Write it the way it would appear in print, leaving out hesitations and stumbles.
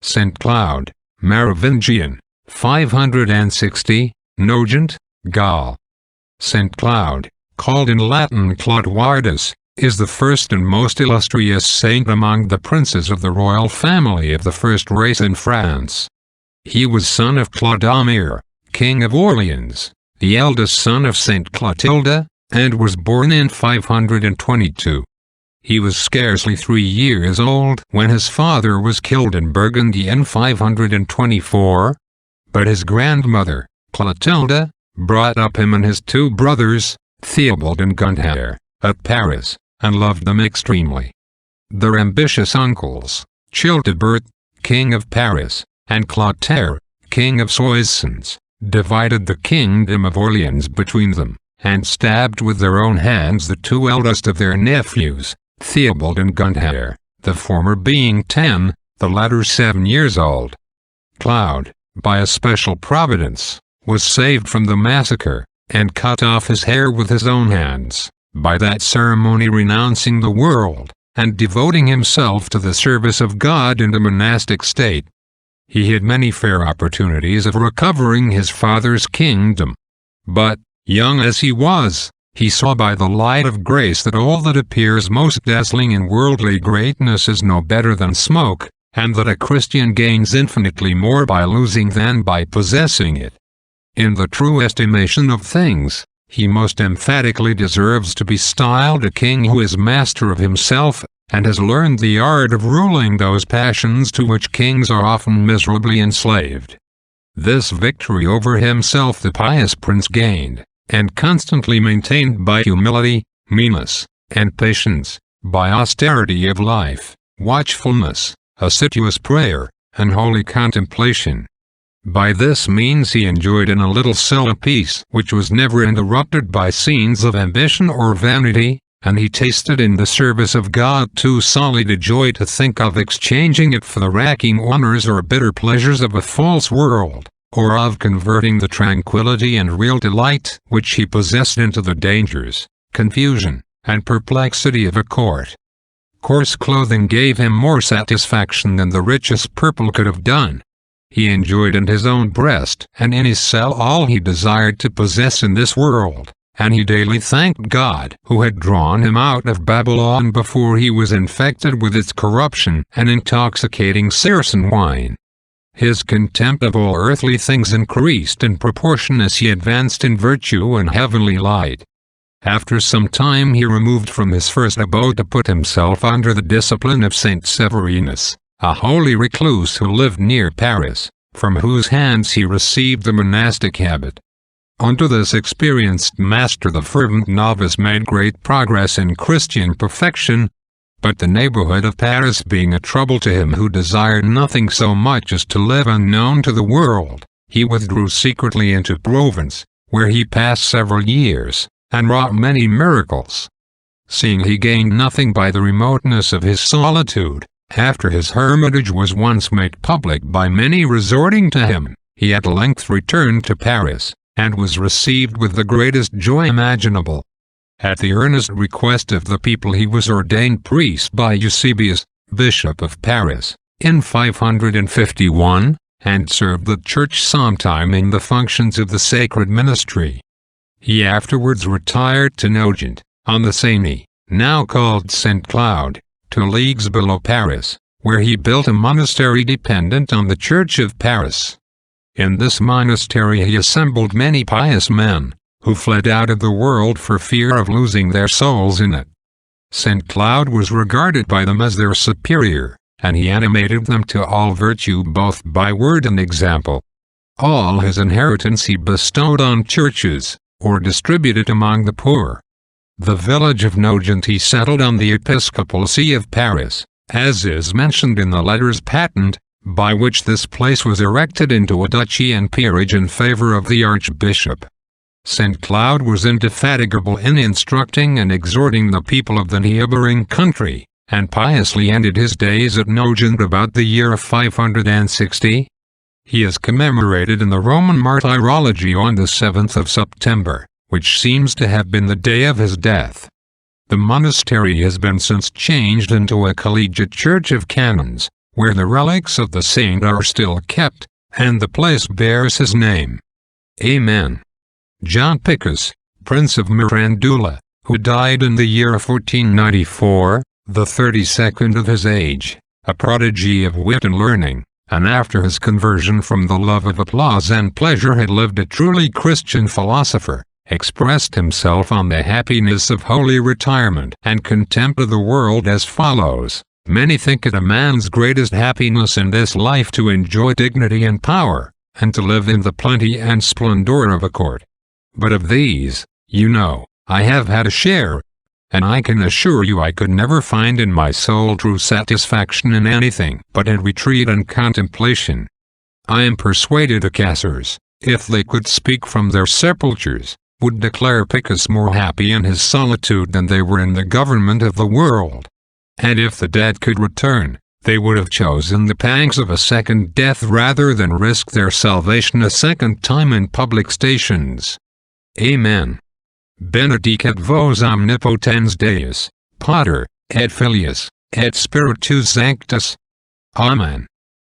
St. Cloud, Merovingian, 560, Nogent, Gaul. St. Cloud, called in Latin Clauduardus, is the first and most illustrious saint among the princes of the royal family of the first race in France. He was son of Clodomir, king of Orleans, the eldest son of Saint Clotilda, and was born in 522. He was scarcely 3 years old when his father was killed in Burgundy in 524, but his grandmother, Clotilda, brought up him and his 2 brothers, Theobald and Gunther, at Paris, and loved them extremely. Their ambitious uncles, Childebert, king of Paris, and Clotaire, king of Soissons, divided the kingdom of Orleans between them, and stabbed with their own hands the 2 eldest of their nephews, Theobald and Gunther, the former being 10, the latter 7 years old. Cloud, by a special providence, was saved from the massacre, and cut off his hair with his own hands, by that ceremony renouncing the world, and devoting himself to the service of God in the monastic state. He had many fair opportunities of recovering his father's kingdom. But, young as he was, he saw by the light of grace that all that appears most dazzling in worldly greatness is no better than smoke, and that a Christian gains infinitely more by losing than by possessing it. In the true estimation of things, he most emphatically deserves to be styled a king who is master of himself, and has learned the art of ruling those passions to which kings are often miserably enslaved. This victory over himself the pious prince gained, and constantly maintained by humility, meanness, and patience, by austerity of life, watchfulness, assiduous prayer, and holy contemplation. By this means he enjoyed in a little cell a peace which was never interrupted by scenes of ambition or vanity, and he tasted in the service of God too solid a joy to think of exchanging it for the racking honors or bitter pleasures of a false world, or of converting the tranquility and real delight which he possessed into the dangers, confusion, and perplexity of a court. Coarse clothing gave him more satisfaction than the richest purple could have done. He enjoyed in his own breast and in his cell all he desired to possess in this world, and he daily thanked God who had drawn him out of Babylon before he was infected with its corruption and intoxicating Saracen wine. His contempt of all earthly things increased in proportion as he advanced in virtue and heavenly light. After some time he removed from his first abode to put himself under the discipline of Saint Severinus, a holy recluse who lived near Paris, from whose hands he received the monastic habit. Under this experienced master the fervent novice made great progress in Christian perfection, but the neighborhood of Paris being a trouble to him who desired nothing so much as to live unknown to the world, he withdrew secretly into Provence, where he passed several years, and wrought many miracles. Seeing he gained nothing by the remoteness of his solitude, after his hermitage was once made public by many resorting to him, he at length returned to Paris, and was received with the greatest joy imaginable. At the earnest request of the people he was ordained priest by Eusebius, Bishop of Paris, in 551, and served the church sometime in the functions of the sacred ministry. He afterwards retired to Nogent, on the Seine, now called St. Cloud, 2 leagues below Paris, where he built a monastery dependent on the Church of Paris. In this monastery he assembled many pious men, who fled out of the world for fear of losing their souls in it. St. Cloud was regarded by them as their superior, and he animated them to all virtue both by word and example. All his inheritance he bestowed on churches, or distributed among the poor. The village of Nogent he settled on the episcopal see of Paris, as is mentioned in the letters patent, by which this place was erected into a duchy and peerage in favor of the archbishop. St. Cloud was indefatigable in instructing and exhorting the people of the neighboring country, and piously ended his days at Nogent about the year 560. He is commemorated in the Roman Martyrology on the 7th of September, which seems to have been the day of his death. The monastery has been since changed into a collegiate church of canons, where the relics of the saint are still kept, and the place bears his name. Amen. John Picus, Prince of Mirandula, who died in the year 1494, the 32nd of his age, a prodigy of wit and learning, and after his conversion from the love of applause and pleasure had lived a truly Christian philosopher, expressed himself on the happiness of holy retirement and contempt of the world as follows: "Many think it a man's greatest happiness in this life to enjoy dignity and power, and to live in the plenty and splendor of a court. But of these, you know, I have had a share, and I can assure you I could never find in my soul true satisfaction in anything but in retreat and contemplation. I am persuaded the Cassars, if they could speak from their sepulchres, would declare Picus more happy in his solitude than they were in the government of the world. And if the dead could return, they would have chosen the pangs of a second death rather than risk their salvation a second time in public stations. Amen. Benedicat vos omnipotens Deus, Pater, et Filius, et Spiritus Sanctus. Amen.